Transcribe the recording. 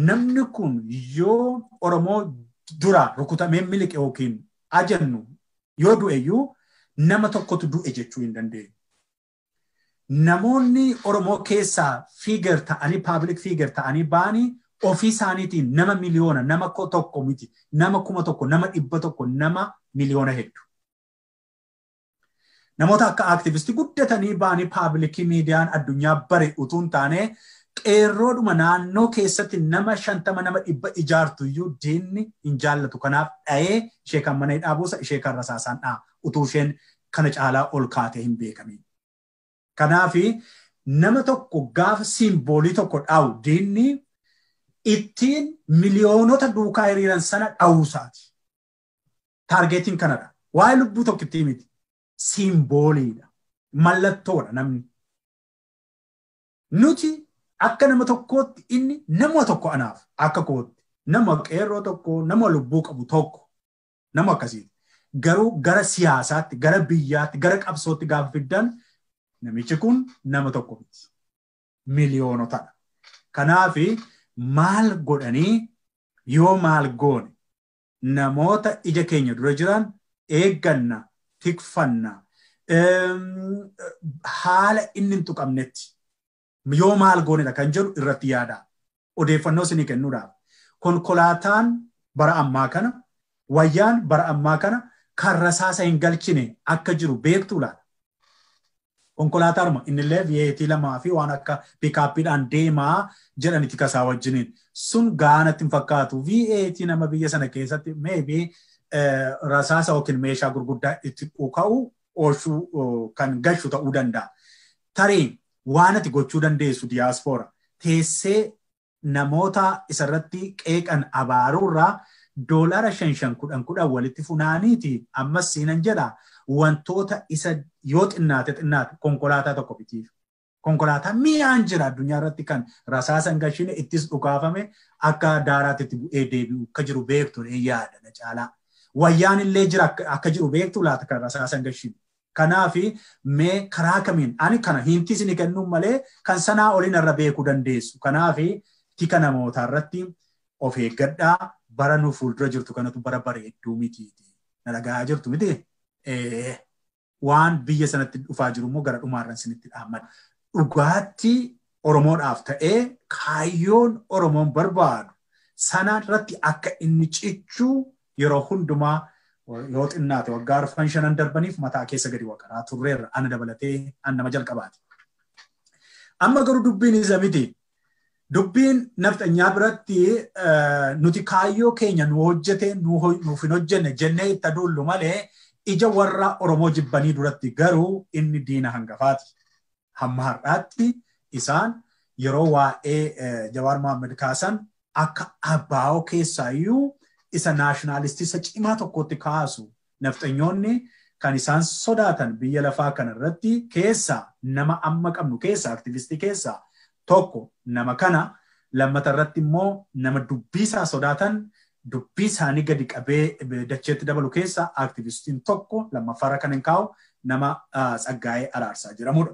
namni kun yoo Oromoo dura rukutamee miliqe yookiin ajannu yoo du'eyyuu nama tokkotu du'e jechuu hin dandeenyu. Namoonni Oromoo keessaa figure ta'anii public figure ta'anii baanii ofii isaaniitiin nama miliyoona nama tokko miti nama 1,000 nama 100 nama miliyoona hedduu. Namoota akka activistii guddatanii baanii public midiyaan addunyaa bare utuun taane qeerroodhuma naannoo keessatti nama 50 nama 100 ijaartu iyyuu diinni hin jaallatu. Kanaaf dha'ee ishee kan mana dhaabuusa ishee kan rasaasaan dhaa utuu isheen kana caalaa ol kaatee hin beekamin. Kanaaf nama tokko gaafa simboolii tokko dhaa'u diinni ittiin miliyoonota duukaa hiriiran sana dhaa'uusaati. Taargeetiin kanadha. Waa'ee lubbuu tokkittii miti. Simbooliidha. Mallattoodha namni. Nuti akka nama tokkootti inni nama tokko anaaf akka kootti nama qeerroo tokko nama lubbuu qabu tokko nama akkasiiti. Garuu gara siyaasaatti gara biyyaatti gara qabsootti gaafa fiddan namichi kun nama tokko miti. Miliyoonotadha. Kanaaf maal godhanii yoo maal goone namoota ija keenya dura jiran eegganna tikfanna haala inni hin tuqamnetti yoo maal goonedha kan jedhu irratti yaada. Odeeffannoo isinii kennuudhaaf. Konkolaataan bara ammaa kana wayyaan bara ammaa kana kan rasaasa hin galchine akka jiru beektuu laata. Konkolaataaruma innillee V8 lamaa fi waan akka piikaappiidhaan deemaa jedhanitti kasaa wajjiniin. Sun gaanatti hin fakkaatu. V8 nama biyya sana keessatti maybe rasaasa yookiin meeshaa gurguddaa itti ka'u oolchuu kan galchu ta'uu danda'a. Tarii waan ati gochuu dandeessu diyaaspoora teessee namoota isarratti qeeqan abaaruurraa $5,10 walitti funaaniiti ammas siinan jedha wantoota isa yoo xinnaate konkolaataa tokko bitiif. Konkolaataa mi'aan jira addunyaa irratti kan rasaasa hin galchine ittis dhukaafame akka daaraatti itti bu'ee deebi'u akka jiru beektu yaada na caalaa. Wayyaan illee jira akka jiru beektu laata kan rasaasa hin galchine. Kanaaf mee karaa kamiin ani kana hinti isin kennuun malee kan sanaa oliin irra beekuu dandeessu. Kanaaf tika namootaa irratti of eeggadhaa bara nu fuuldura jirtu kanatu bara bareedduu mitiiti. Na dhagaa jirtu miti. Waan biyya sanatti dhufaa jiru immoo gara dhumaarran isinitti dhaammadha. Dhugaatti Oromoodhaaf ta'ee kaayyoon Oromoon barbaadu sana irratti akka inni cichuu yeroo hundumaa yoo xinnaate waggaa 5 darbaniif mataa keessa gadi waqaraa turreerra ana dabalatee an nama jalqabaati. Amma garuu dubbiin isa miti. Dubbiin nafxanyaa biratti nuti kaayyoo keenya nu hojjete nuuf hin hojjenne jennee itti aduullu malee ija warra Oromoo jibbanii duratti garuu inni diina hangafaati. Hamma har'aatti isaan yeroo waa'ee Jawaar Mohaammed kaasan akka abbaa'oo keessaayyuu isa naashinaalistii isa cimaa tokkotti kaasu nafxanyoonni kan isaan sodaatan biyya lafaa kanarratti keessaa nama amma qabnu keessaa aktivistii keessaa tokko nama kana lammata irratti immoo nama dubbii isaa sodaatan dubbii isaanii gadi qabee dacheetti dabalu keessaa aktivistiin tokko lammaffaarra kan hin kaa'u nama Tsaggaayee Araarsaa jedhamudha.